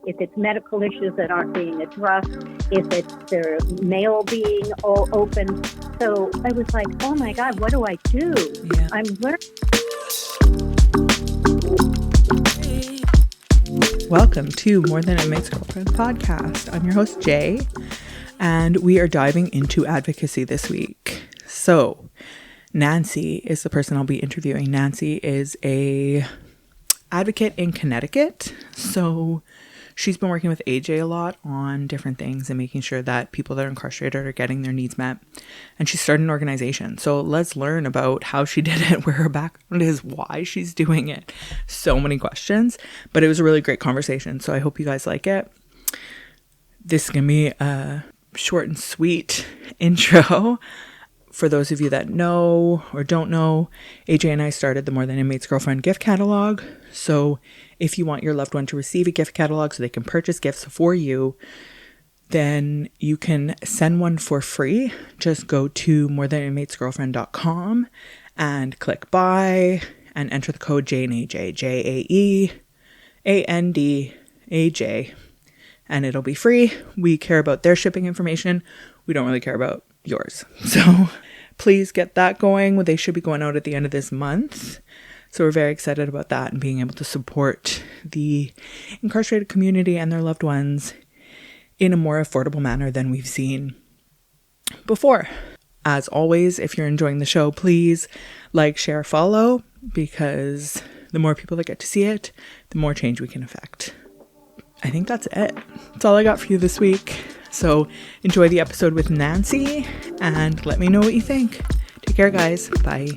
if it's medical issues that aren't being addressed, if it's their mail being all open. So I was like, oh my God, what do I do? Yeah. I'm learning. Welcome to More Than Inmate's Girlfriend podcast. I'm your host, Jay, and we are diving into advocacy this week. So, Nancy is the person I'll be interviewing. Nancy is a advocate in Connecticut. So, she's been working with AJ a lot on different things and making sure that people that are incarcerated are getting their needs met. And she started an organization. So let's learn about how she did it, where her background is, why she's doing it. So many questions, but it was a really great conversation. So I hope you guys like it. This is going to be a short and sweet intro. For those of you that know or don't know, AJ and I started the More Than Inmate's Girlfriend gift catalog. So if you want your loved one to receive a gift catalog so they can purchase gifts for you, then you can send one for free. Just go to morethaninmatesgirlfriend.com and click buy and enter the code JANDAJ, JAEANDAJ, and it'll be free. We care about their shipping information. We don't really care about yours. So please get that going. They should be going out at the end of this month. So we're very excited about that and being able to support the incarcerated community and their loved ones in a more affordable manner than we've seen before. As always, if you're enjoying the show, please like, share, follow, because the more people that get to see it, the more change we can affect. I think that's it. That's all I got for you this week. So enjoy the episode with Nancy and let me know what you think. Take care, guys. Bye.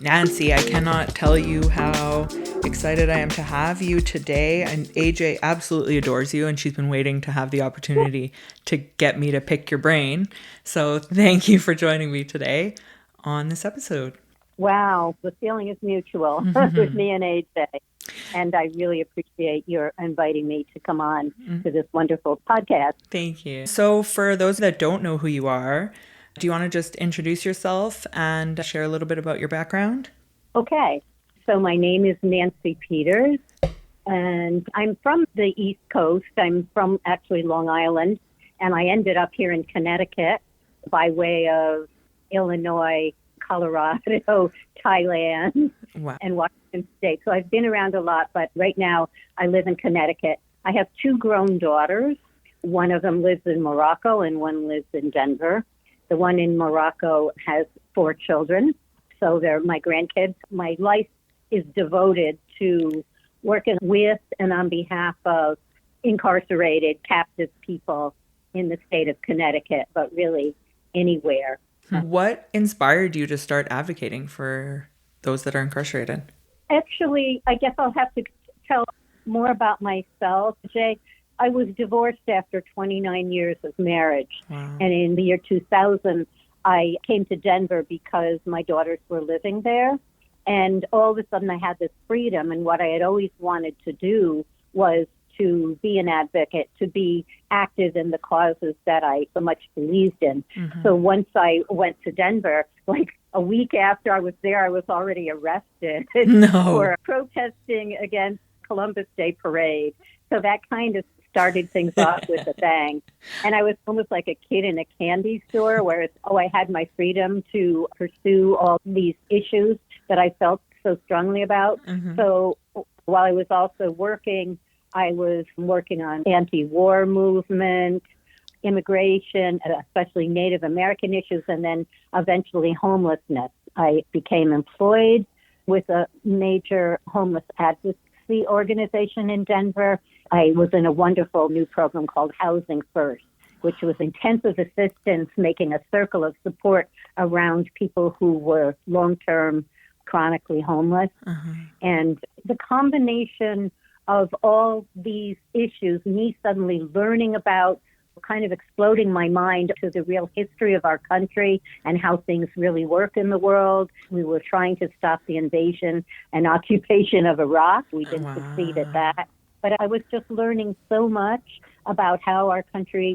Nancy, I cannot tell you how excited I am to have you today. And AJ absolutely adores you, and she's been waiting to have the opportunity to get me to pick your brain. So thank you for joining me today on this episode. Wow, the feeling is mutual with me and AJ. And I really appreciate your inviting me to come on to this wonderful podcast. Thank you. So for those that don't know who you are, do you want to just introduce yourself and share a little bit about your background? Okay. So my name is Nancy Peters, and I'm from the East Coast. I'm from actually Long Island, and I ended up here in Connecticut by way of Illinois, Colorado, Thailand, Wow. and Washington State. So I've been around a lot, but right now I live in Connecticut. I have two grown daughters. One of them lives in Morocco and one lives in Denver. The one in Morocco has 4 children, so they're my grandkids. My life is devoted to working with and on behalf of incarcerated, captive people in the state of Connecticut, but really anywhere. What inspired you to start advocating for those that are incarcerated? Actually, I guess I'll have to tell more about myself, Jay. I was divorced after 29 years of marriage. Wow. And in the year 2000, I came to Denver because my daughters were living there. And all of a sudden I had this freedom. And what I had always wanted to do was to be an advocate, to be active in the causes that I so much believed in. Mm-hmm. So once I went to Denver, like a week after I was there, I was already arrested for protesting against Columbus Day Parade. So that kind of started things off with a bang. And I was almost like a kid in a candy store where I had my freedom to pursue all these issues that I felt so strongly about. Mm-hmm. So while I was also working, I was working on anti-war movement, immigration, especially Native American issues, and then eventually homelessness. I became employed with a major homeless advocacy organization in Denver. I was in a wonderful new program called Housing First, which was intensive assistance, making a circle of support around people who were long-term chronically homeless. Uh-huh. And the combination of all these issues, me suddenly learning about, kind of exploding my mind to the real history of our country and how things really work in the world. We were trying to stop the invasion and occupation of Iraq. We didn't succeed at that. But I was just learning so much about how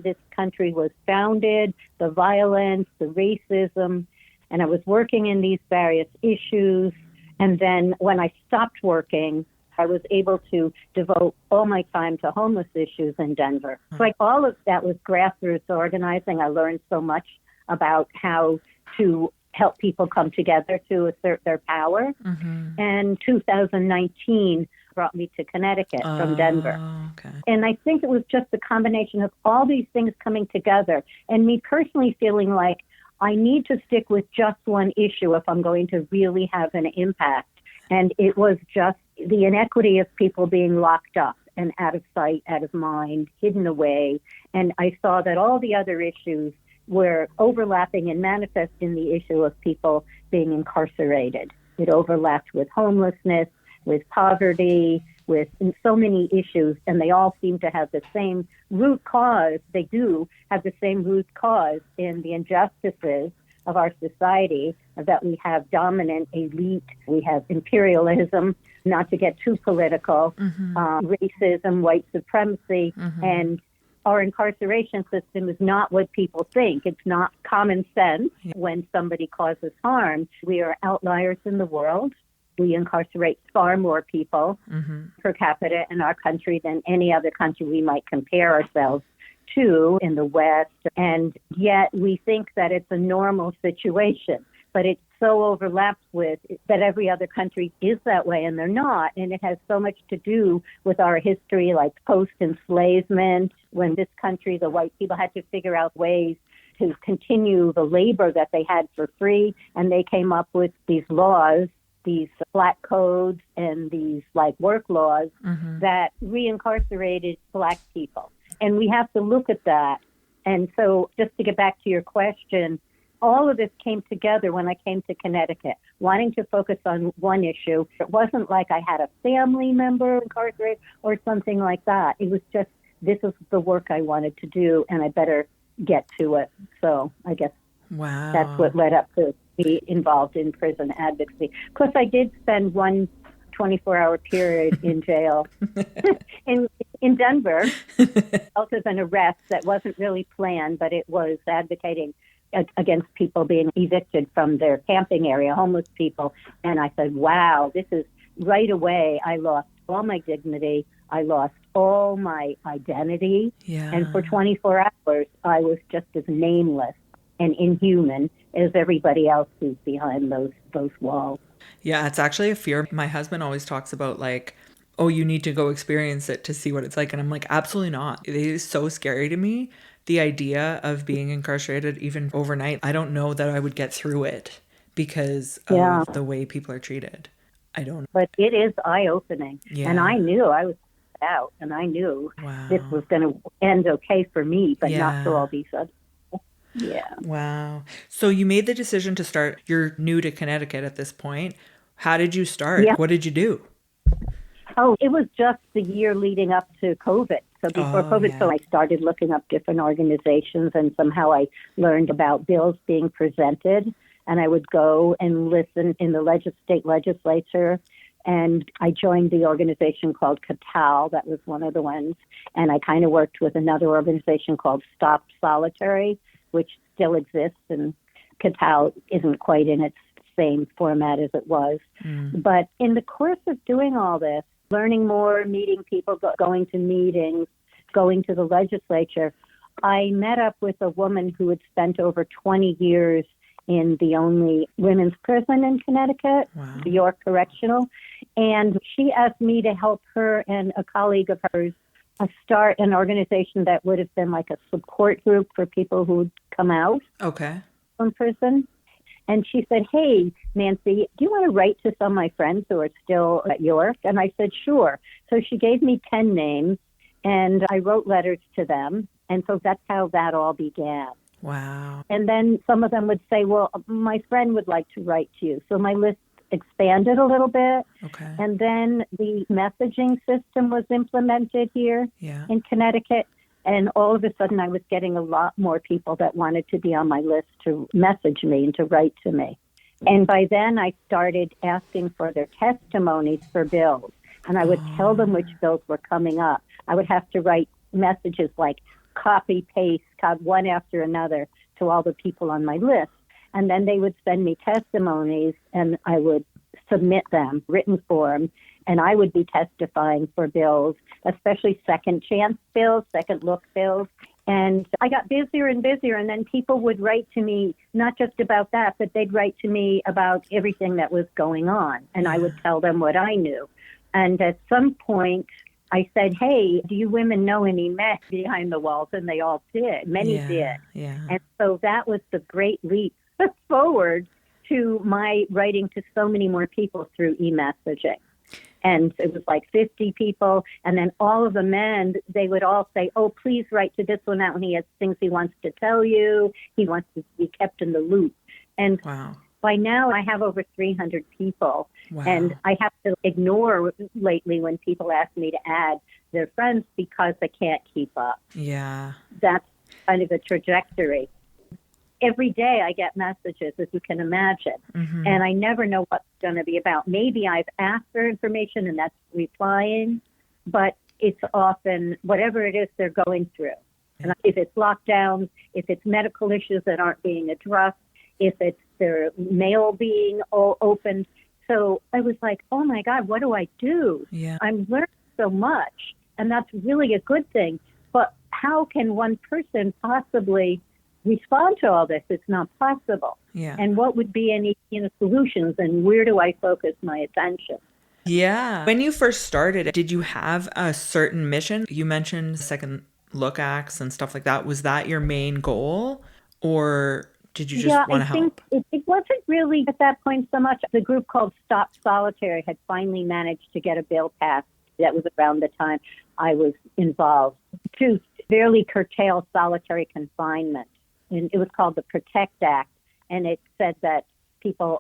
this country was founded, the violence, the racism. And I was working in these various issues And then when I stopped working, I was able to devote all my time to homeless issues in Denver. So like all of that was grassroots organizing. I learned so much about how to help people come together to assert their power. And 2019 brought me to Connecticut from Denver. Okay. And I think it was just the combination of all these things coming together and me personally feeling like I need to stick with just one issue if I'm going to really have an impact. And it was just the inequity of people being locked up and out of sight, out of mind, hidden away. And I saw that all the other issues were overlapping and manifesting the issue of people being incarcerated. It overlapped with homelessness, with poverty, with so many issues, and they all seem to have the same root cause. They do have the same root cause in the injustices of our society, that we have dominant elite, we have imperialism, not to get too political, racism, white supremacy, and our incarceration system is not what people think. It's not common sense when somebody causes harm. We are outliers in the world. We incarcerate far more people per capita in our country than any other country we might compare ourselves to in the West. And yet we think that it's a normal situation, but it so overlaps with that every other country is that way, and they're not. And it has so much to do with our history, like post-enslavement, when this country, the white people had to figure out ways to continue the labor that they had for free. And they came up with these laws, these black codes and these like work laws that reincarcerated black people. And we have to look at that. And so just to get back to your question, all of this came together when I came to Connecticut, wanting to focus on one issue. It wasn't like I had a family member incarcerated or something like that. It was just, this is the work I wanted to do, and I better get to it. So I guess that's what led up to be involved in prison advocacy. Of course, I did spend one 24-hour period in jail in Denver. Also an arrest that wasn't really planned, but it was advocating against people being evicted from their camping area, homeless people. And I said, wow, this is right away. I lost all my dignity. I lost all my identity. And for 24 hours, I was just as nameless and inhuman as everybody else who's behind those walls. Yeah, it's actually a fear. My husband always talks about like, oh, you need to go experience it to see what it's like. And I'm like, absolutely not. It is so scary to me. The idea of being incarcerated even overnight, I don't know that I would get through it because of the way people are treated. I don't know. But it is eye-opening. Yeah. And I knew I was out, and I knew this was going to end okay for me, but not for all these others. Yeah. Wow. So you made the decision to start. You're new to Connecticut at this point. How did you start? What did you do? Oh, it was just the year leading up to COVID. So before COVID, so I started looking up different organizations, and somehow I learned about bills being presented, and I would go and listen in the state legislature. And I joined the organization called CATAL. That was one of the ones. And I kind of worked with another organization called Stop Solitary, which still exists, and CATAL isn't quite in its same format as it was. But in the course of doing all this, learning more, meeting people, going to meetings, going to the legislature, I met up with a woman who had spent over 20 years in the only women's prison in Connecticut, the York Correctional. And she asked me to help her and a colleague of hers start an organization that would have been like a support group for people who would come out from prison. And she said, hey, Nancy, do you want to write to some of my friends who are still at York? And I said, sure. So she gave me 10 names, and I wrote letters to them. And so that's how that all began. Wow. And then some of them would say, well, my friend would like to write to you. So my list expanded a little bit. And then the messaging system was implemented here in Connecticut. And all of a sudden, I was getting a lot more people that wanted to be on my list to message me and to write to me. And by then, I started asking for their testimonies for bills. And I would tell them which bills were coming up. I would have to write messages like copy, paste, one after another to all the people on my list. And then they would send me testimonies, and I would submit them, written form, and I would be testifying for bills, especially second chance bills, second look bills. And I got busier and busier, and then people would write to me, not just about that, but they'd write to me about everything that was going on, and I would tell them what I knew. And at some point, I said, hey, do you women know any men behind the walls? And they all did. Many did. Yeah. And so that was the great leap forward to my writing to so many more people through e-messaging. And it was like 50 people. And then all of the men, they would all say, oh, please write to this one out when he has things he wants to tell you. He wants to be kept in the loop. And by now I have over 300 people. Wow. And I have to ignore lately when people ask me to add their friends because I can't keep up. Yeah. That's kind of a trajectory. Every day I get messages, as you can imagine, and I never know what's going to be about. Maybe I've asked for information and that's replying, but it's often whatever it is they're going through. And if it's lockdowns, if it's medical issues that aren't being addressed, if it's their mail being all opened. So I was like, oh my God, what do I do? Yeah. I'm learning so much, and that's really a good thing. But how can one person possibly respond to all this? It's not possible. Yeah. And what would be any solutions, and where do I focus my attention? Yeah. When you first started, did you have a certain mission? You mentioned second look acts and stuff like that. Was that your main goal, or did you just want to help? It wasn't really at that point so much. The group called Stop Solitary had finally managed to get a bill passed. That was around the time I was involved to severely curtail solitary confinement. And it was called the Protect Act. And it said that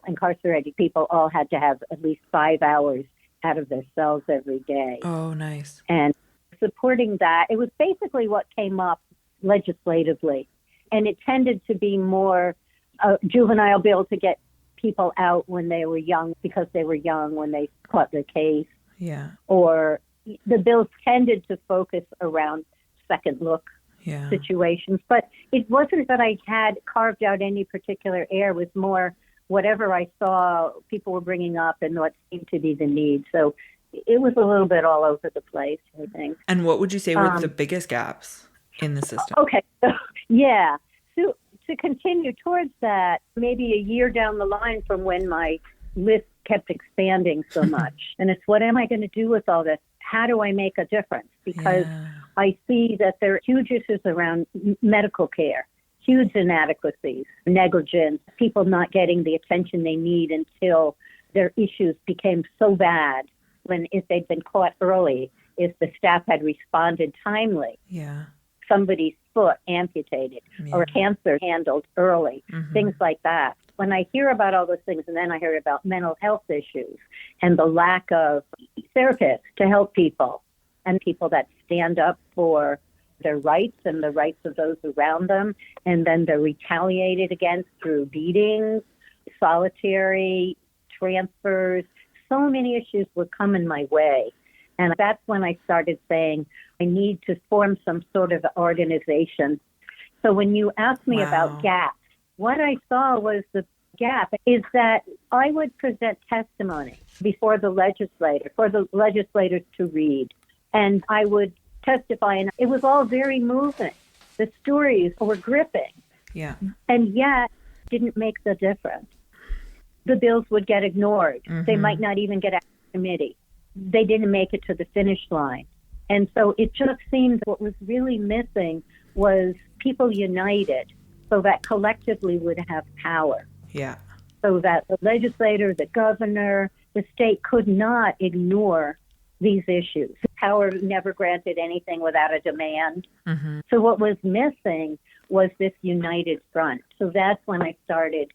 incarcerated people all had to have at least 5 hours out of their cells every day. Oh, nice. And supporting that, it was basically what came up legislatively. And it tended to be more a juvenile bill to get people out when they were young, because they were young when they caught their case. Yeah. Or the bills tended to focus around second look situations. But it wasn't that I had carved out any particular area. It was more whatever I saw people were bringing up and what seemed to be the need. So it was a little bit all over the place, I think. And what would you say were the biggest gaps in the system? Okay. So, yeah. So to continue towards that, maybe a year down the line from when my list kept expanding so much. And it's, what am I going to do with all this? How do I make a difference? Because I see that there are huge issues around medical care, huge inadequacies, negligence, people not getting the attention they need until their issues became so bad, when if they'd been caught early, if the staff had responded timely. Yeah. Somebody's foot amputated or cancer handled early, things like that. When I hear about all those things, and then I hear about mental health issues and the lack of therapists to help people and people that stand up for their rights and the rights of those around them, and then they're retaliated against through beatings, solitary transfers, so many issues were coming my way. And that's when I started saying, I need to form some sort of organization. So when you asked me about gaps, what I saw was the gap is that I would present testimony before the legislator, for the legislators to read. And I would testify, and it was all very moving. The stories were gripping. Yeah. And yet didn't make the difference. The bills would get ignored. They might not even get out of committee. They didn't make it to the finish line. And so it just seemed what was really missing was people united so that collectively would have power. Yeah. So that the legislator, the governor, the state could not ignore these issues. Power never granted anything without a demand. So what was missing was this united front. So that's when I started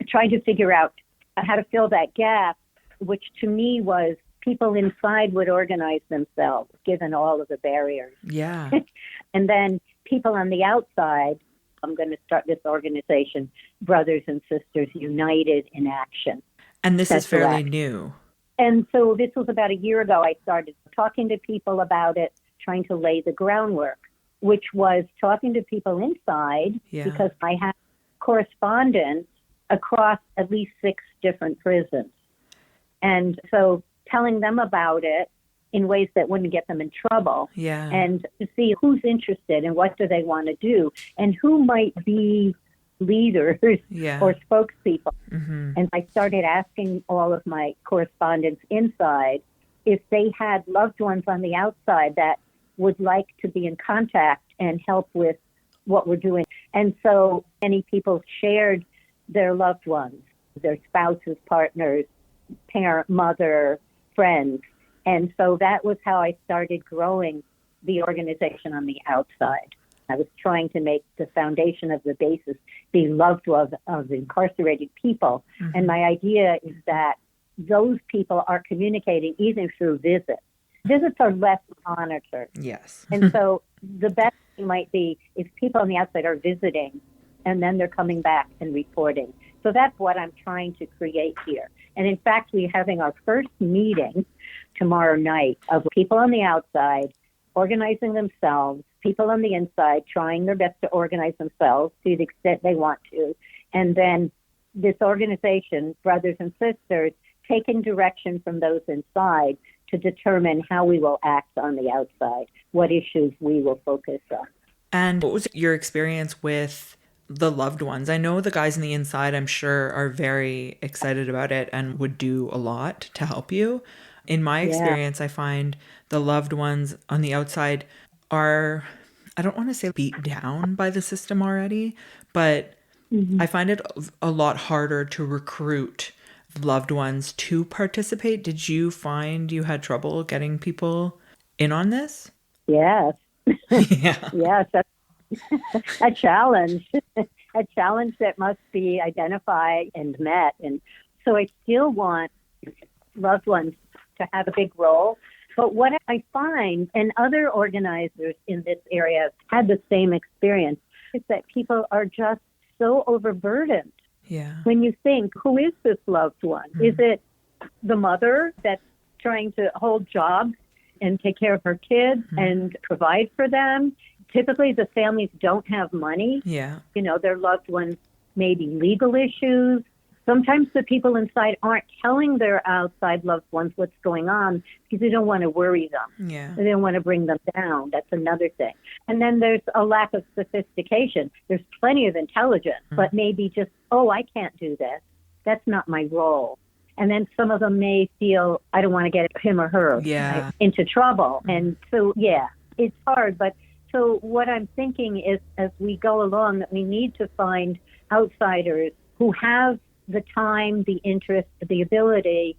trying to figure out how to fill that gap, which to me was people inside would organize themselves, given all of the barriers. Yeah. And then people on the outside, I'm going to start this organization, Brothers and Sisters United in Action. And this is fairly new. And so this was about a year ago. I started talking to people about it, trying to lay the groundwork, which was talking to people inside, because I had correspondence across at least 6 different prisons. And so telling them about it in ways that wouldn't get them in trouble. Yeah. And to see who's interested and what do they want to do and who might be leaders or spokespeople. And I started asking all of my correspondents inside if they had loved ones on the outside that would like to be in contact and help with what we're doing. And so many people shared their loved ones, their spouses, partners, parent, mother, friends. And so that was how I started growing the organization on the outside. I was trying to make the foundation of the basis be loved of incarcerated people. And my idea is that those people are communicating even through visits. Visits are less monitored. Yes. And so the best thing might be if people on the outside are visiting and then they're coming back and reporting. So that's what I'm trying to create here. And in fact, we're having our first meeting tomorrow night of people on the outside organizing themselves, people on the inside trying their best to organize themselves to the extent they want to. And then this organization, brothers and sisters, taking direction from those inside to determine how we will act on the outside, what issues we will focus on. And what was your experience with the loved ones? I know the guys on the inside, I'm sure, are very excited about it and would do a lot to help you. In my experience, I find the loved ones on the outside are, I don't want to say beat down by the system already, but I find it a lot harder to recruit loved ones to participate. Did you find you had trouble getting people in on this? Yes. Yes, that's a challenge, a challenge that must be identified and met. And so I still want loved ones to have a big role. But what I find, and other organizers in this area had the same experience, is that people are just so overburdened. Yeah. When you think, who is this loved one? Is it the mother that's trying to hold jobs and take care of her kids and provide for them? Typically, the families don't have money. Yeah. You know, their loved ones may be legal issues. Sometimes the people inside aren't telling their outside loved ones what's going on because they don't want to worry them. Yeah. They don't want to bring them down. That's another thing. And then there's a lack of sophistication. There's plenty of intelligence, but maybe just, oh, I can't do this. That's not my role. And then some of them may feel, I don't want to get him or her into trouble. And so, it's hard. But so what I'm thinking is as we go along that we need to find outsiders who have the time, the interest, the ability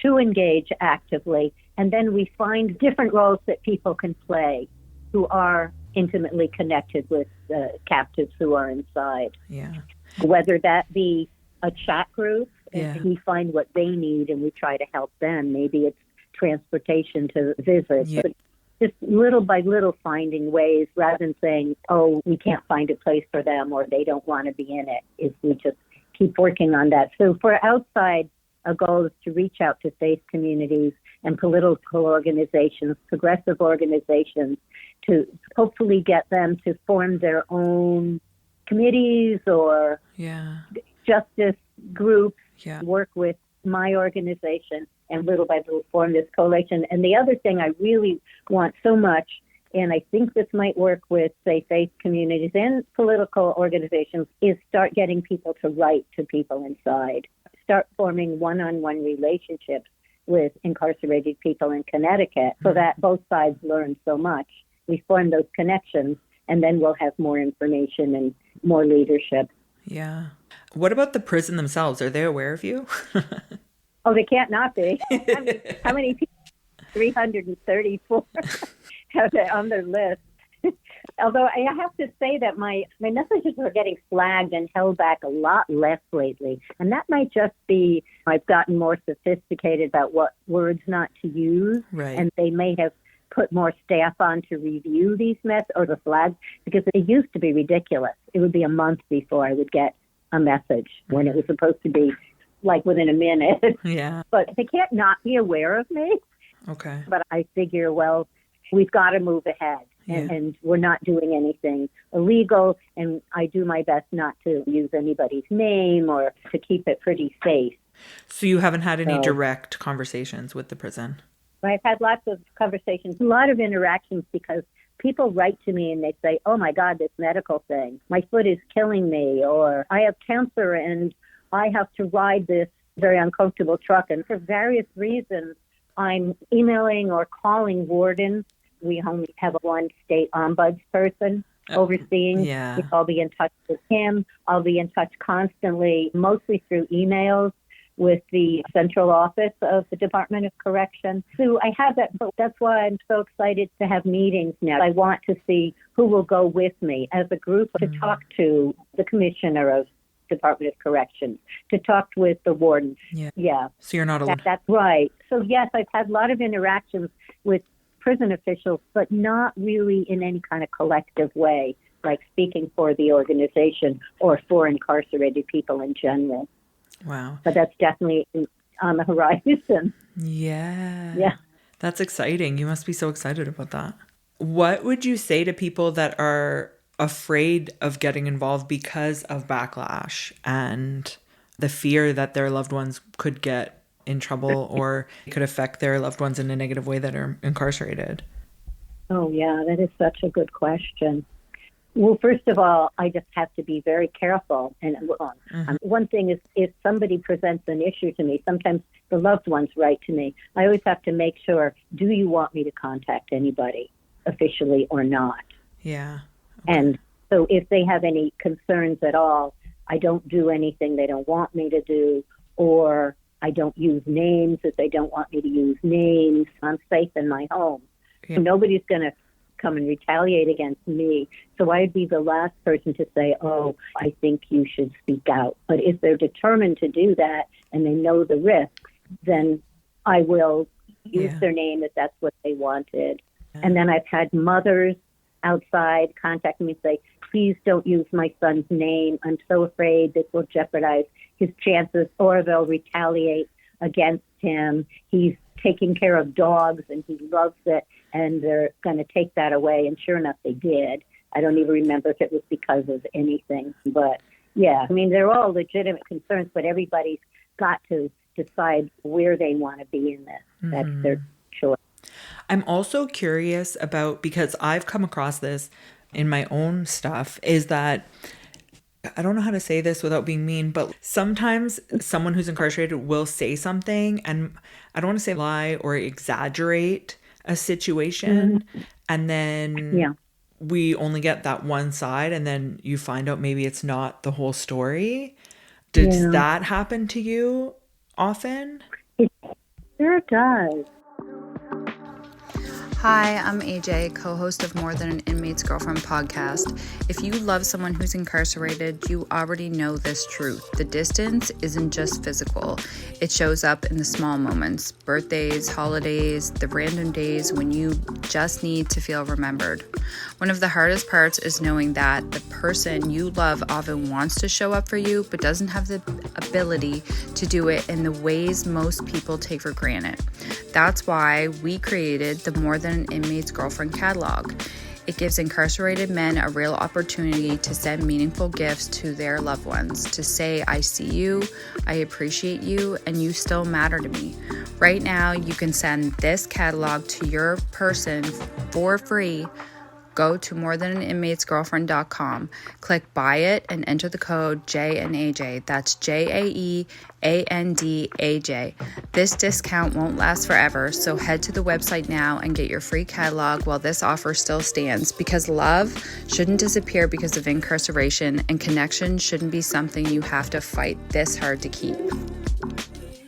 to engage actively. And then we find different roles that people can play who are intimately connected with the captives who are inside. Yeah. Whether that be a chat group, and we find what they need and we try to help them. Maybe it's transportation to visit. But just little by little finding ways rather than saying, oh, we can't find a place for them or they don't want to be in it, if we just keep working on that. So for outside, a goal is to reach out to faith communities and political organizations, progressive organizations, to hopefully get them to form their own committees or justice groups, work with my organization, and little by little form this coalition. And the other thing I really want so much, and I think this might work with, say, faith communities and political organizations, is start getting people to write to people inside. Start forming one-on-one relationships with incarcerated people in Connecticut so that both sides learn so much. We form those connections, and then we'll have more information and more leadership. Yeah. What about the prison themselves? Are they aware of you? Oh, they can't not be. I mean, how many people? 334 have it on their list. Although I have to say that my messages are getting flagged and held back a lot less lately. And that might just be I've gotten more sophisticated about what words not to use. Right. And they may have put more staff on to review these messages or the flags, because it used to be ridiculous. It would be a month before I would get a message when it was supposed to be like within a minute. Yeah. But they can't not be aware of me. Okay. But I figure, well, we've got to move ahead. And we're not doing anything illegal. And I do my best not to use anybody's name or to keep it pretty safe. So you haven't had any So direct conversations with the prison? I've had lots of conversations, a lot of interactions, because people write to me and they say, oh my God, this medical thing, my foot is killing me, or I have cancer and I have to ride this very uncomfortable truck. And for various reasons, I'm emailing or calling wardens. We only have one state ombuds person overseeing. Yeah. I'll be in touch with him. I'll be in touch constantly, mostly through emails with the central office of the Department of Correction. So I have that. But that's why I'm so excited to have meetings now. I want to see who will go with me as a group to talk to the commissioner of Department of Corrections, to talk with the warden. Yeah. So you're not alone. That's right. So yes, I've had a lot of interactions with prison officials, but not really in any kind of collective way, like speaking for the organization or for incarcerated people in general. Wow. But that's definitely on the horizon. Yeah. That's exciting. You must be so excited about that. What would you say to people that are afraid of getting involved because of backlash and the fear that their loved ones could get in trouble or could affect their loved ones in a negative way that are incarcerated? Oh, yeah, that is such a good question. Well, first of all, I just have to be very careful. And one thing is, if somebody presents an issue to me, sometimes the loved ones write to me. I always have to make sure, do you want me to contact anybody officially or not? Yeah. Okay. And so if they have any concerns at all, I don't do anything they don't want me to do, or I don't use names if they don't want me to use names. I'm safe in my home. Yeah. Nobody's going to come and retaliate against me. So I'd be the last person to say, oh, I think you should speak out. But if they're determined to do that and they know the risks, then I will use their name if that's what they wanted. Yeah. And then I've had mothers outside contact me and say, please don't use my son's name. I'm so afraid this will jeopardize his chances, or they'll retaliate against him. He's taking care of dogs and he loves it, and they're going to take that away. And sure enough, they did. I don't even remember if it was because of anything. But yeah, I mean, they're all legitimate concerns, but everybody's got to decide where they want to be in this. That's their choice. I'm also curious about, because I've come across this in my own stuff, is that I don't know how to say this without being mean, but sometimes someone who's incarcerated will say something, and I don't want to say lie or exaggerate a situation, and then we only get that one side, and then you find out maybe it's not the whole story. Does that happen to you often? It sure does. Hi, I'm AJ, co-host of More Than an Inmate's Girlfriend podcast. If you love someone who's incarcerated, you already know this truth. The distance isn't just physical. It shows up in the small moments, birthdays, holidays, the random days when you just need to feel remembered. One of the hardest parts is knowing that the person you love often wants to show up for you, but doesn't have the ability to do it in the ways most people take for granted. That's why we created the More Than an Inmate's Girlfriend catalog. It gives incarcerated men a real opportunity to send meaningful gifts to their loved ones, to say, I see you, I appreciate you, and you still matter to me. Right now, you can send this catalog to your person for free. Go to morethananinmatesgirlfriend.com, click buy it, and enter the code JANAJ. That's JAEANDAJ. This discount won't last forever, so head to the website now and get your free catalog while this offer still stands, because love shouldn't disappear because of incarceration, and connection shouldn't be something you have to fight this hard to keep.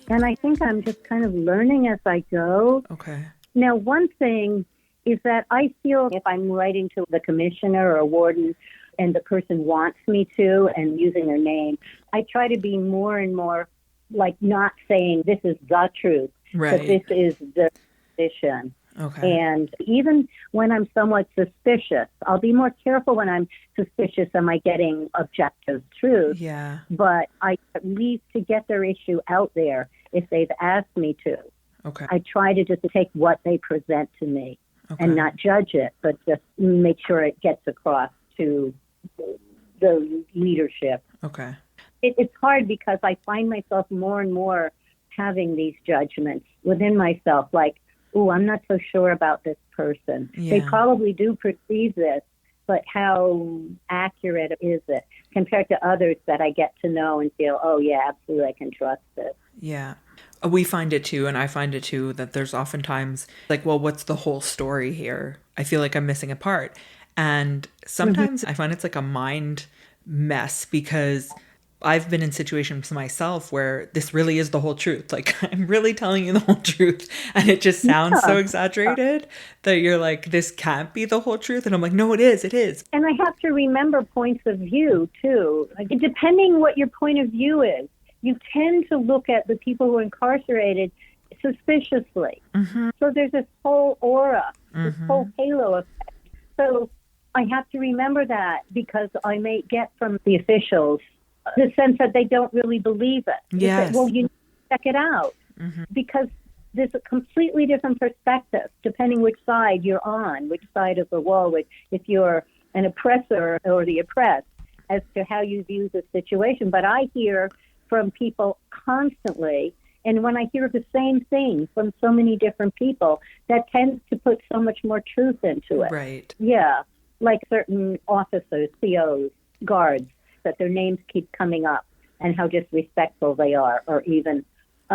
And I think I'm just kind of learning as I go. Okay. Now, one thing is that I feel if I'm writing to the commissioner or warden and the person wants me to and using their name, I try to be more and more like not saying this is the truth, but this is the position. Okay. And even when I'm somewhat suspicious, I'll be more careful when I'm suspicious. Am I getting objective truth? Yeah. But I at least to get their issue out there if they've asked me to. Okay. I try to just take what they present to me. Okay. And not judge it, but just make sure it gets across to the leadership. Okay. It's hard because I find myself more and more having these judgments within myself, like, oh, I'm not so sure about this person. Yeah. They probably do perceive this, but how accurate is it compared to others that I get to know and feel, oh, yeah, absolutely, I can trust this. Yeah. We find it too, and I find it too, that there's oftentimes like, well, what's the whole story here? I feel like I'm missing a part. And sometimes I find it's like a mind mess because I've been in situations myself where this really is the whole truth. Like, I'm really telling you the whole truth. And it just sounds so exaggerated that you're like, this can't be the whole truth. And I'm like, no, it is. It is. And I have to remember points of view, too. Like, depending what your point of view is, you tend to look at the people who are incarcerated suspiciously. So there's this whole aura, this whole halo effect. So I have to remember that because I may get from the officials the sense that they don't really believe it. Yes. Well, you need to check it out because there's a completely different perspective depending which side you're on, which side of the wall, if you're an oppressor or the oppressed, as to how you view the situation. But I hear from people constantly, and when I hear the same thing from so many different people, that tends to put so much more truth into it. Right. Yeah, like certain officers, COs, guards, that their names keep coming up and how disrespectful they are, or even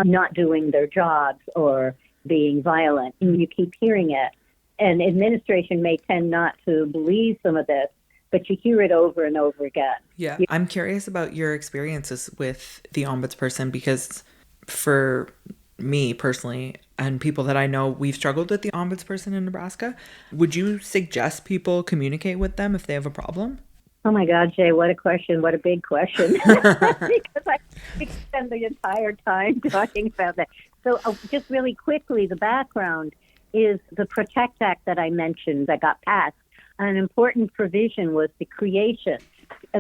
not doing their jobs or being violent. And you keep hearing it. And administration may tend not to believe some of this, but you hear it over and over again. Yeah. I'm curious about your experiences with the ombudsperson because for me personally and people that I know, we've struggled with the ombudsperson in Nebraska. Would you suggest people communicate with them if they have a problem? Oh my God, Jay, what a question. What a big question. Because I could spend the entire time talking about that. So just really quickly, the background is the PROTECT Act that I mentioned that got passed. An important provision was the creation,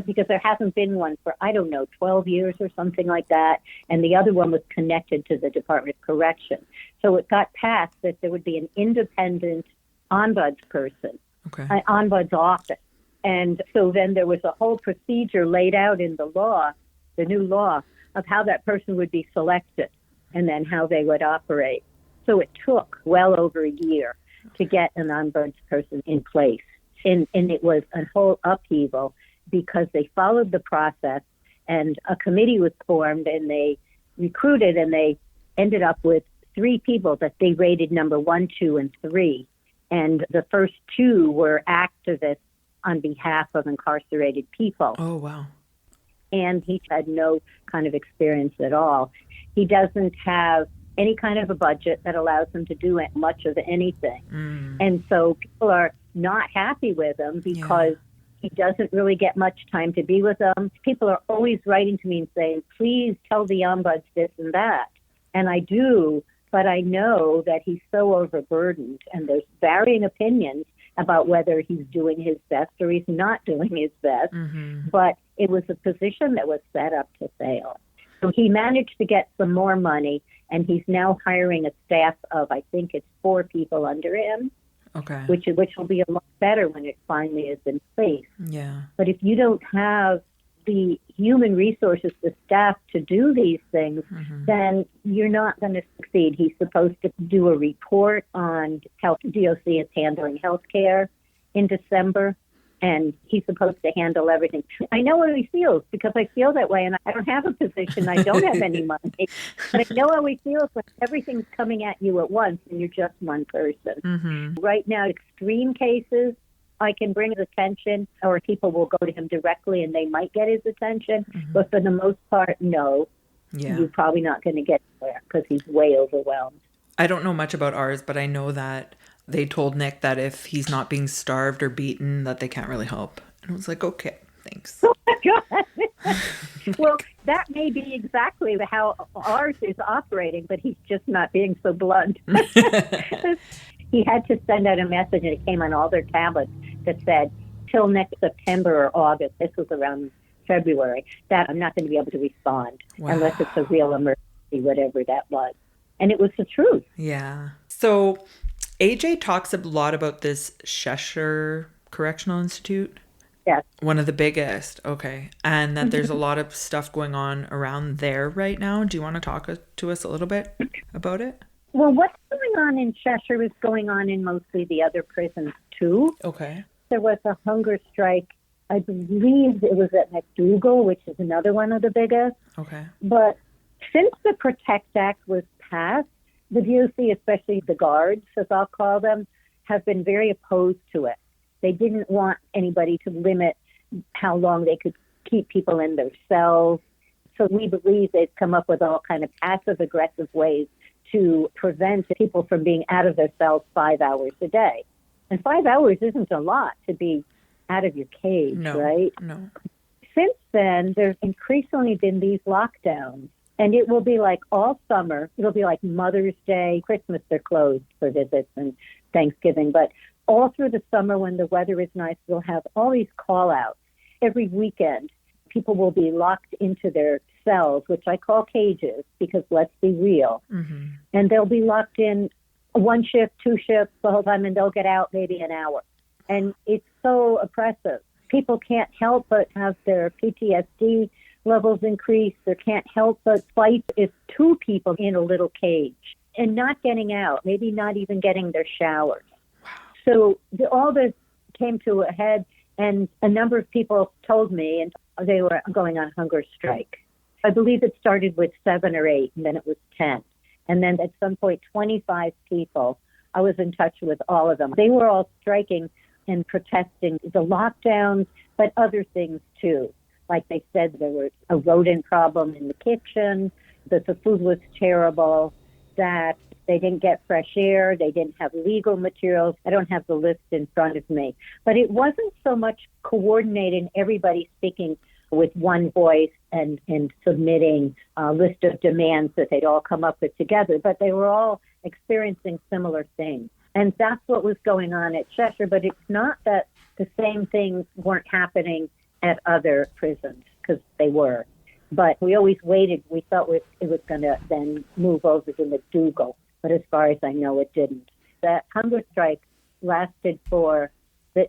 because there hasn't been one for, 12 years or something like that. And the other one was connected to the Department of Correction. So it got passed that there would be an independent ombudsperson, an ombuds office. And so then there was a whole procedure laid out in the law, the new law, of how that person would be selected and then how they would operate. So it took well over a year to get an ombudsperson in place. And it was a whole upheaval because they followed the process and a committee was formed and they recruited and they ended up with 3 people that they rated number 1, 2, and 3. And the first 2 were activists on behalf of incarcerated people. Oh, wow. And he had no kind of experience at all. He doesn't have any kind of a budget that allows him to do much of anything. And so people are not happy with him because he doesn't really get much time to be with them. People are always writing to me and saying, please tell the ombuds this and that. And I do, but I know that he's so overburdened and there's varying opinions about whether he's doing his best or he's not doing his best. But it was a position that was set up to fail. So he managed to get some more money, and he's now hiring a staff of, I think it's 4 people under him, which will be a lot better when it finally is in place. Yeah. But if you don't have the human resources, the staff to do these things, then you're not going to succeed. He's supposed to do a report on how DOC is handling healthcare in December, and he's supposed to handle everything. I know how he feels because I feel that way, and I don't have a position. I don't have any money. But I know how he feels when everything's coming at you at once and you're just one person. Right now, extreme cases, I can bring his attention, or people will go to him directly and they might get his attention. But for the most part, no. You're probably not going to get there because he's way overwhelmed. I don't know much about ours, but I know that they told Nick that if he's not being starved or beaten, that they can't really help. And I was like, okay, thanks. Oh my God. Well, that may be exactly how ours is operating, but he's just not being so blunt. He had to send out a message, and it came on all their tablets that said, till next September or August, this was around February, that I'm not going to be able to respond unless it's a real emergency, whatever that was. And it was the truth. Yeah. So AJ talks a lot about this Cheshire Correctional Institute. Yes. One of the biggest. Okay. And that there's a lot of stuff going on around there right now. Do you want to talk to us a little bit about it? Well, what's going on in Cheshire is going on in mostly the other prisons, too. Okay. There was a hunger strike. I believe it was at McDougall, which is another one of the biggest. Okay. But since the PROTECT Act was passed, the DOC, especially the guards, as I'll call them, have been very opposed to it. They didn't want anybody to limit how long they could keep people in their cells. So we believe they've come up with all kind of passive-aggressive ways to prevent people from being out of their cells 5 hours a day. And 5 hours isn't a lot to be out of your cage, right? No. Since then, there's increasingly been these lockdowns. And it will be like all summer. It'll be like Mother's Day, Christmas, they're closed for visits, and Thanksgiving. But all through the summer when the weather is nice, we'll have all these call-outs. Every weekend, people will be locked into their cells, which I call cages, because let's be real. Mm-hmm. And they'll be locked in 1 shift, 2 shifts the whole time, and they'll get out maybe an hour. And it's so oppressive. People can't help but have their PTSD levels increase. They can't help but fight if 2 people in a little cage and not getting out, maybe not even getting their showers. Wow. So all this came to a head, and a number of people told me, and they were going on hunger strike. I believe it started with 7 or 8, and then it was 10. And then at some point, 25 people. I was in touch with all of them. They were all striking and protesting the lockdowns, but other things too. Like they said, there was a rodent problem in the kitchen, that the food was terrible, that they didn't get fresh air, they didn't have legal materials. I don't have the list in front of me. But it wasn't so much coordinating, everybody speaking with one voice and submitting a list of demands that they'd all come up with together, but they were all experiencing similar things. And that's what was going on at Cheshire, but it's not that the same things weren't happening at other prisons, because they were. But we always waited. We thought it was going to then move over to McDougall, but as far as I know, it didn't. That hunger strike lasted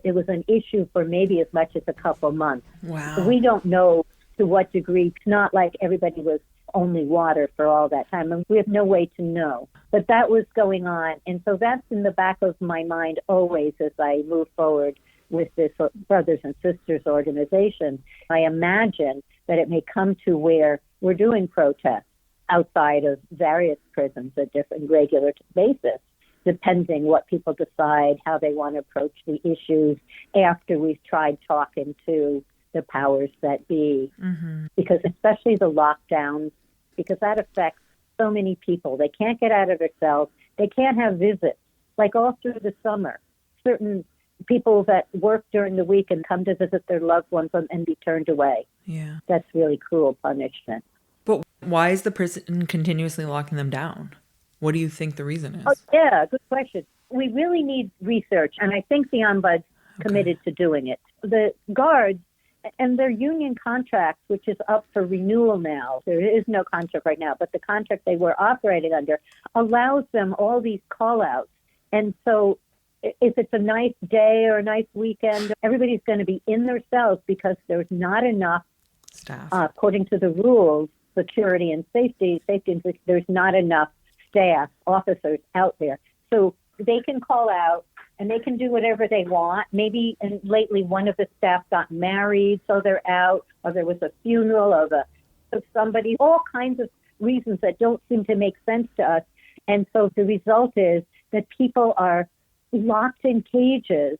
it was an issue for maybe as much as a couple months. Wow. So we don't know to what degree. It's not like everybody was only water for all that time, and we have no way to know. But that was going on, and so that's in the back of my mind always as I move forward with this Brothers and Sisters organization. I imagine that it may come to where we're doing protests outside of various prisons at different regular basis, depending what people decide, how they want to approach the issues after we've tried talking to the powers that be. Mm-hmm. Because especially the lockdowns, because that affects so many people. They can't get out of their cells. They can't have visits, like all through the summer. Certain people that work during the week and come to visit their loved ones and be turned away. Yeah. That's really cruel punishment. But why is the prison continuously locking them down? What do you think the reason is? Oh, yeah, good question. We really need research, and I think the Ombuds committed to doing it. The guards and their union contract, which is up for renewal now, there is no contract right now, but the contract they were operating under allows them all these call-outs. And so if it's a nice day or a nice weekend, everybody's going to be in their cells because there's not enough staff. According to the rules, security and safety, there's not enough staff, officers out there. So they can call out and they can do whatever they want. Maybe and lately one of the staff got married, so they're out, or there was a funeral of somebody, all kinds of reasons that don't seem to make sense to us. And so the result is that people are locked in cages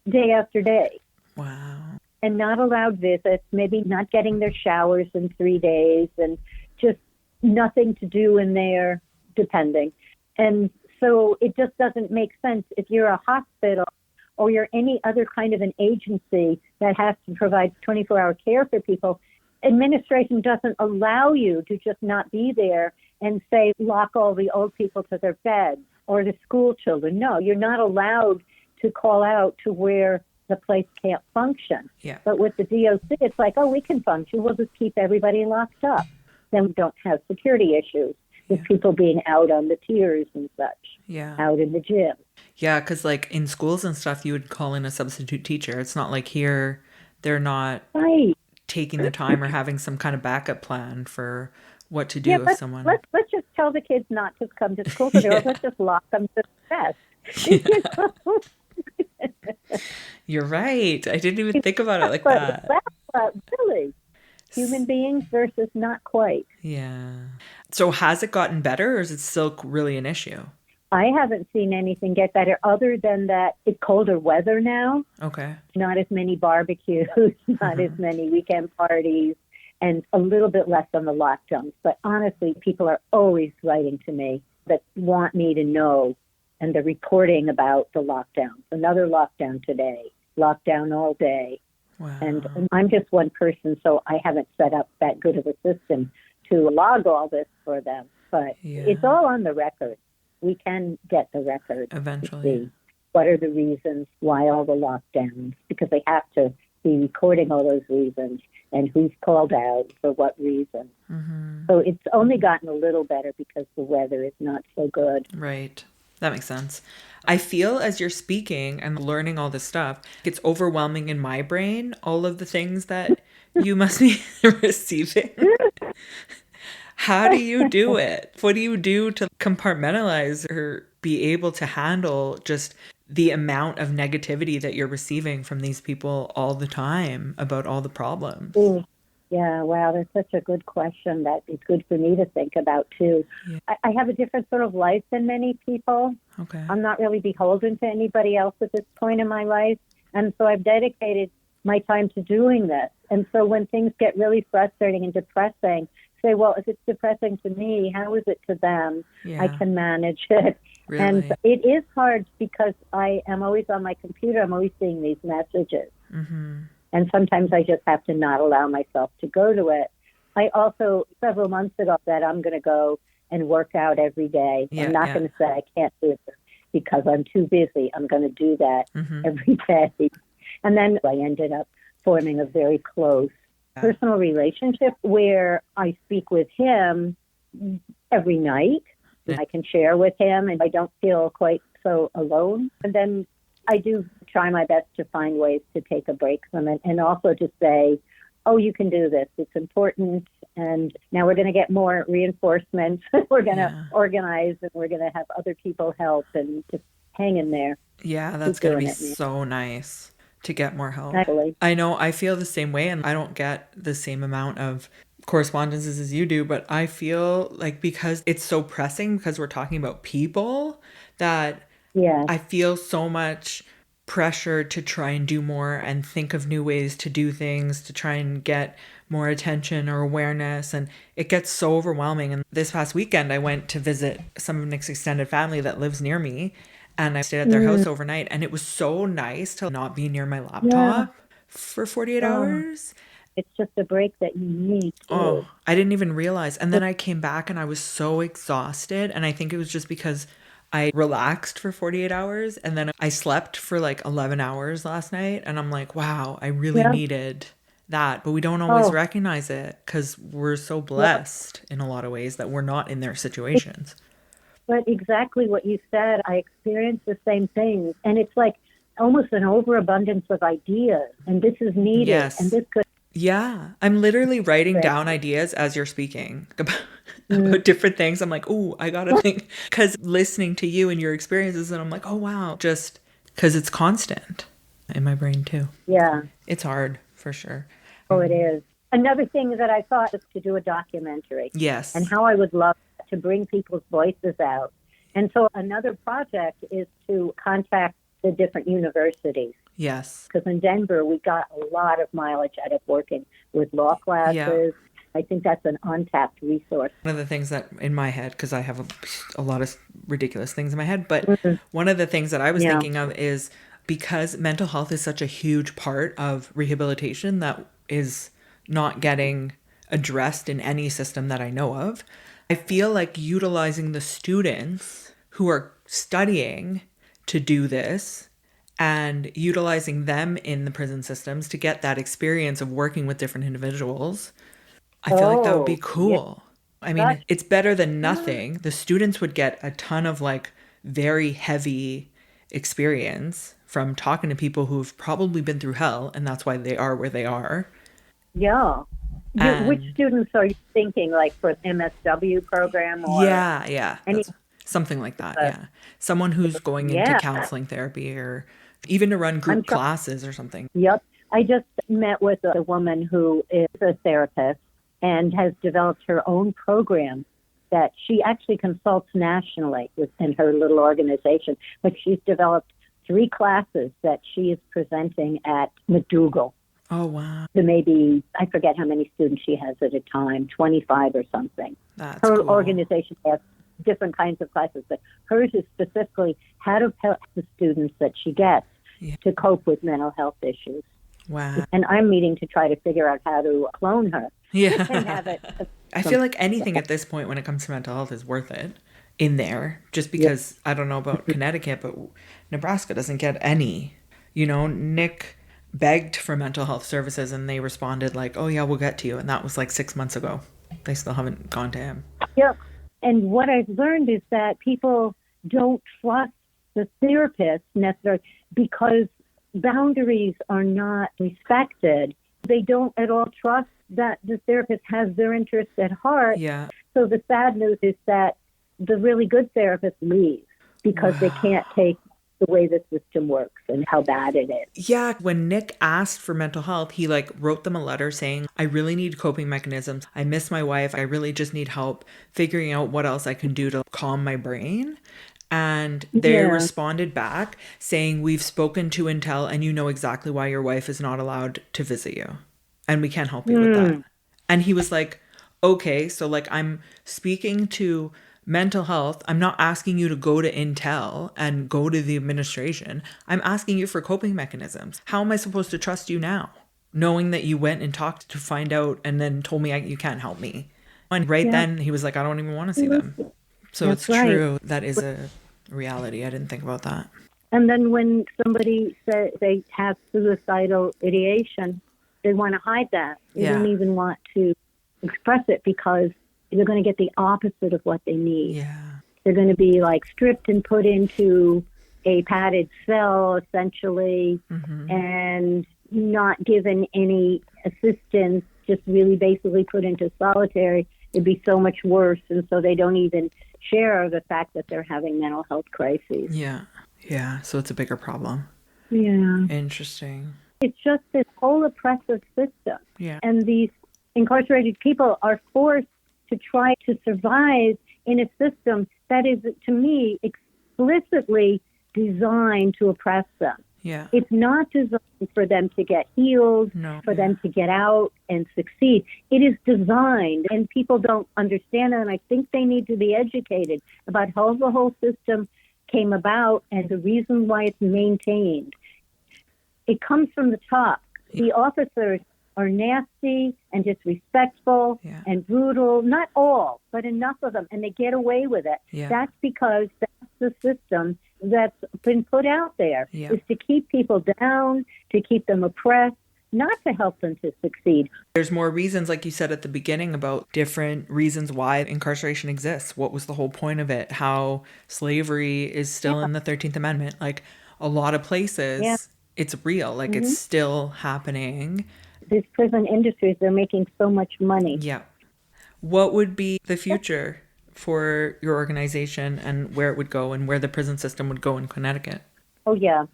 day after day. Wow. And not allowed visits, maybe not getting their showers in 3 days, and just nothing to do in there, depending. And so it just doesn't make sense. If you're a hospital or you're any other kind of an agency that has to provide 24-hour care for people, administration doesn't allow you to just not be there and say, lock all the old people to their beds or the school children. No, you're not allowed to call out to where the place can't function. Yeah. But with the DOC, it's like, oh, we can function. We'll just keep everybody locked up. Then we don't have security issues with people being out on the tiers and such, out in the gym. Yeah, because like in schools and stuff, you would call in a substitute teacher. It's not like here they're not Right. taking the time or having some kind of backup plan for what to Yeah, do if someone. let's just tell the kids not to come to school today, or let's just lock them to the desk. You know? You're right. I didn't even think about it like But that. really, human beings versus not quite. Yeah. So has it gotten better, or is it still really an issue? I haven't seen anything get better other than that it's colder weather now. Okay. Not as many barbecues, not as many weekend parties, and a little bit less on the lockdowns. But honestly, people are always writing to me that want me to know, and they're reporting about the lockdowns. Another lockdown today, lockdown all day. Wow. And I'm just one person, so I haven't set up that good of a system to log all this for them. But it's all on the record. We can get the record eventually. To see what are the reasons why all the lockdowns, because they have to be recording all those reasons and who's called out for what reason. So it's only gotten a little better because the weather is not so good. Right. That makes sense. I feel as you're speaking and learning all this stuff, it's overwhelming in my brain, all of the things that you must be receiving. How do you do it? What do you do to compartmentalize or be able to handle just the amount of negativity that you're receiving from these people all the time about all the problems? Ooh. Yeah, wow, that's such a good question that it's good for me to think about, too. Yeah. I have a different sort of life than many people. Okay. I'm not really beholden to anybody else at this point in my life. And so I've dedicated my time to doing this. And so when things get really frustrating and depressing, say, well, if it's depressing to me, how is it to them? Yeah. I can manage it. Really? And it is hard because I am always on my computer. I'm always seeing these messages. And sometimes I just have to not allow myself to go to it. I also, several months ago, said I'm going to go and work out every day. I'm not going to say I can't do it because I'm too busy. I'm going to do that every day. And then I ended up forming a very close personal relationship where I speak with him every night. I can share with him and I don't feel quite so alone. And then I do try my best to find ways to take a break from it and also to say, oh, you can do this. It's important. And now we're going to get more reinforcements. We're going to organize and we're going to have other people help and just hang in there. Yeah, that's going to be so nice to get more help. Actually. I know I feel the same way and I don't get the same amount of correspondences as you do, but I feel like because it's so pressing because we're talking about people that I feel so much pressure to try and do more and think of new ways to do things, to try and get more attention or awareness. And it gets so overwhelming. And this past weekend, I went to visit some of Nick's extended family that lives near me. And I stayed at their house overnight. And it was so nice to not be near my laptop for 48 hours. It's just a break that you need. Oh, I didn't even realize. And then I came back and I was so exhausted. And I think it was just because I relaxed for 48 hours and then I slept for like 11 hours last night. And I'm like, wow, I really needed that. But we don't always recognize it because we're so blessed in a lot of ways that we're not in their situations. But exactly what you said, I experienced the same thing. And it's like almost an overabundance of ideas. And this is needed. Yes. And this could. Yeah. I'm literally writing down ideas as you're speaking about different things. I'm like, oh, I got to think. Because listening to you and your experiences, and I'm like, oh, wow. Just because it's constant in my brain, too. Yeah. It's hard, for sure. Oh, it is. Another thing that I thought was to do a documentary. Yes. And how I would love to bring people's voices out. And so another project is to contact the different universities. Yes. Because in Denver, we got a lot of mileage out of working with law classes. Yeah. I think that's an untapped resource. One of the things that in my head, because I have a lot of ridiculous things in my head, but one of the things that I was thinking of is because mental health is such a huge part of rehabilitation that is not getting addressed in any system that I know of, I feel like utilizing the students who are studying to do this and utilizing them in the prison systems to get that experience of working with different individuals, I feel like that would be cool. Yeah. I mean, it's better than nothing. The students would get a ton of like very heavy experience from talking to people who've probably been through hell, and that's why they are where they are. Yeah. Which And students are you thinking, like for the MSW program or yeah, any? that's something like that. Yeah. Someone who's going into Yeah, counseling therapy or even to run I'm group trying. classes or something. Yep. I just met with a woman who is a therapist and has developed her own program that she actually consults nationally within her little organization. But she's developed 3 classes that she is presenting at McDougall. Oh, wow. So maybe, I forget how many students she has at a time, 25 or something. That's Her cool. organization has different kinds of classes, but hers is specifically how to help the students that she gets to cope with mental health issues. Wow. And I'm meeting to try to figure out how to clone her. Yeah. And have it. I feel like anything at this point when it comes to mental health is worth it in there, just because I don't know about Connecticut, but Nebraska doesn't get any. Nick begged for mental health services and they responded like, oh yeah, we'll get to you. And that was like 6 months ago. They still haven't gone to him. Yep. And what I've learned is that people don't trust the therapist necessarily because boundaries are not respected. They don't at all trust that the therapist has their interests at heart. Yeah. So the sad news is that the really good therapists leave because they can't take the way the system works and how bad it is. Yeah. When Nick asked for mental health, he wrote them a letter saying, I really need coping mechanisms. I miss my wife. I really just need help figuring out what else I can do to calm my brain. And they responded back saying, we've spoken to Intel and you know exactly why your wife is not allowed to visit you. And we can't help you with that. And he was like, okay, so I'm speaking to mental health. I'm not asking you to go to Intel and go to the administration. I'm asking you for coping mechanisms. How am I supposed to trust you now? Knowing that you went and talked to find out and then told me you can't help me. And then he was like, I don't even want to see them. So That's it's true. That is a reality. I didn't think about that. And then when somebody says they have suicidal ideation, they want to hide that. They don't even want to express it because they're going to get the opposite of what they need. Yeah. They're going to be stripped and put into a padded cell, essentially, and not given any assistance, just really basically put into solitary. It'd be so much worse. And so they don't even share the fact that they're having mental health crises. Yeah. Yeah. So it's a bigger problem. Yeah. Interesting. It's just this whole oppressive system. Yeah. And these incarcerated people are forced to try to survive in a system that is, to me, explicitly designed to oppress them. Yeah. It's not designed for them to get healed, for them to get out and succeed. It is designed, and people don't understand it, and I think they need to be educated about how the whole system came about and the reason why it's maintained. It comes from the top. Yeah. The officers are nasty and disrespectful and brutal. Not all, but enough of them, and they get away with it. Yeah. That's because that's the system that's been put out there, is to keep people down, to keep them oppressed, not to help them to succeed. There's more reasons, like you said at the beginning, about different reasons why incarceration exists. What was the whole point of it? How slavery is still in the 13th Amendment. A lot of places, it's real. It's still happening. These prison industries, they're making so much money. Yeah. What would be the future for your organization and where it would go and where the prison system would go in Connecticut? Oh, yeah.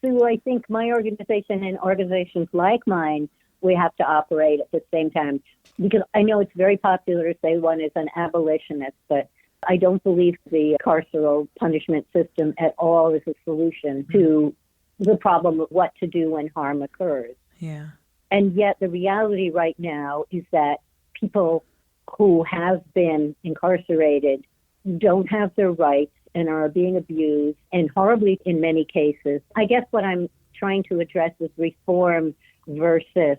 So I think my organization and organizations like mine, we have to operate at the same time. Because I know it's very popular to say one is an abolitionist, but I don't believe the carceral punishment system at all is a solution to the problem of what to do when harm occurs. Yeah. And yet the reality right now is that people who have been incarcerated don't have their rights and are being abused, and horribly in many cases. I guess what I'm trying to address is reform versus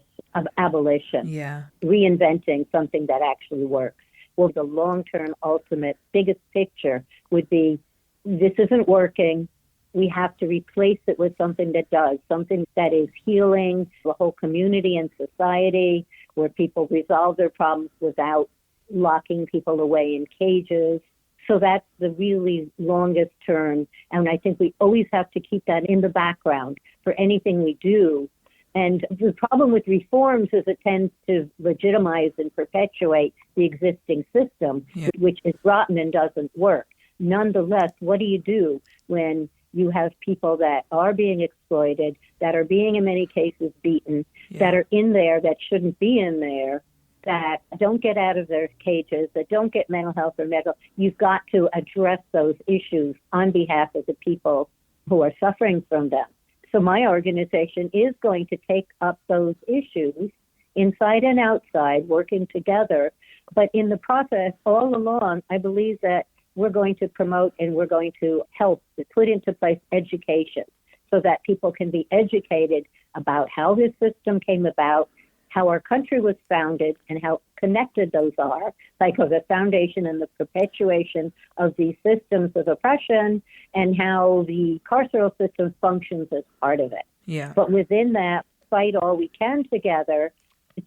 abolition. Yeah. Reinventing something that actually works. Well, the long-term, ultimate, biggest picture would be, this isn't working. We have to replace it with something that does, something that is healing the whole community and society, where people resolve their problems without locking people away in cages. So that's the really longest term. And I think we always have to keep that in the background for anything we do. And the problem with reforms is it tends to legitimize and perpetuate the existing system, which is rotten and doesn't work. Nonetheless, what do you do when you have people that are being exploited, that are being in many cases beaten, that are in there that shouldn't be in there, that don't get out of their cages, that don't get mental health or medical? You've got to address those issues on behalf of the people who are suffering from them. So my organization is going to take up those issues inside and outside, working together. But in the process, all along, I believe that we're going to promote and we're going to help to put into place education so that people can be educated about how this system came about, how our country was founded, and how connected those are, like of the foundation and the perpetuation of these systems of oppression, and how the carceral system functions as part of it. Yeah. But within that, fight all we can together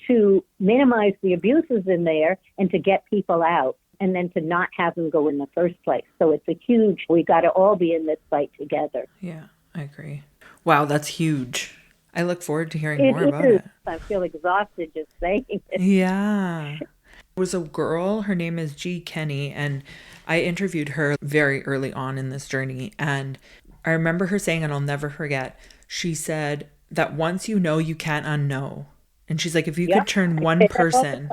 to minimize the abuses in there and to get people out, and then to not have them go in the first place. So it's a huge, we got to all be in this fight together. Yeah, I agree. Wow, that's huge. I look forward to hearing more about it. I feel exhausted just saying it. Yeah. There was a girl, her name is G. Kenny, and I interviewed her very early on in this journey. And I remember her saying, and I'll never forget, she said that once you know, you can't unknow. And she's like, if you could turn one person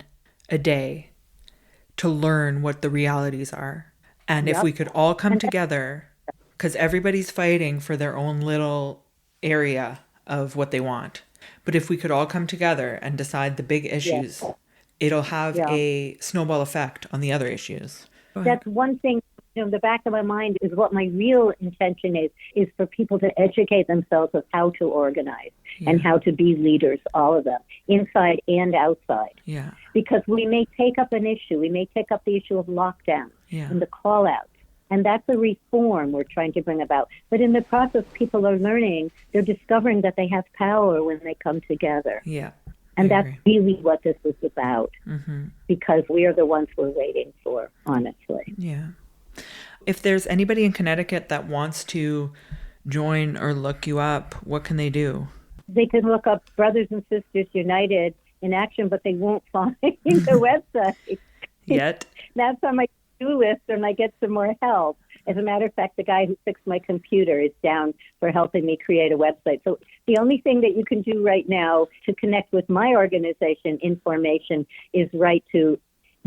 a day to learn what the realities are, and if we could all come together, because everybody's fighting for their own little area of what they want. But if we could all come together and decide the big issues, it'll have a snowball effect on the other issues. That's one thing, in the back of my mind is what my real intention is for people to educate themselves of how to organize and how to be leaders, all of them, inside and outside. Yeah. Because we may take up an issue. We may take up the issue of lockdown and the call-outs. And that's a reform we're trying to bring about. But in the process, people are learning, they're discovering that they have power when they come together. Yeah. And that's really what this is about, because we are the ones we're waiting for, honestly. Yeah. If there's anybody in Connecticut that wants to join or look you up, what can they do? They can look up Brothers and Sisters United in action, but they won't find the website. Yet. That's on my to-do list, and I get some more help. As a matter of fact, the guy who fixed my computer is down for helping me create a website. So the only thing that you can do right now to connect with my organization, Information, is write to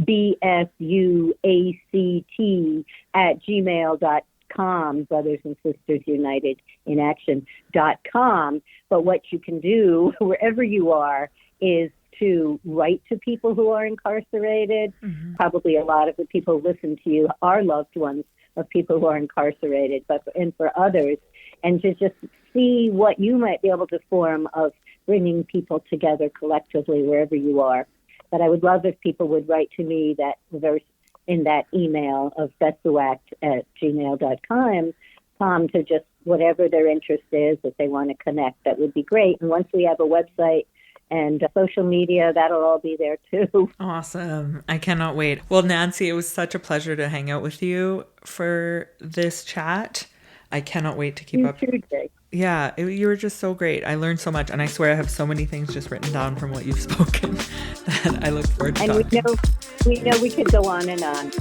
BSUACT@gmail.com, Brothers and Sisters United in Action.com. But what you can do, wherever you are, is to write to people who are incarcerated. Probably a lot of the people who listen to you are loved ones of people who are incarcerated, and for others, and to just see what you might be able to form of bringing people together collectively wherever you are. But I would love if people would write to me that verse in that email of BSUACT@gmail.com to just whatever their interest is, if they want to connect, that would be great. And once we have a website and social media, that'll all be there too. Awesome. I cannot wait. Well, Nancy, it was such a pleasure to hang out with you for this chat. I cannot wait to keep up. Yeah, you were just so great. I learned so much, and I swear I have so many things just written down from what you've spoken that I look forward to talking. And we know we could go on and on.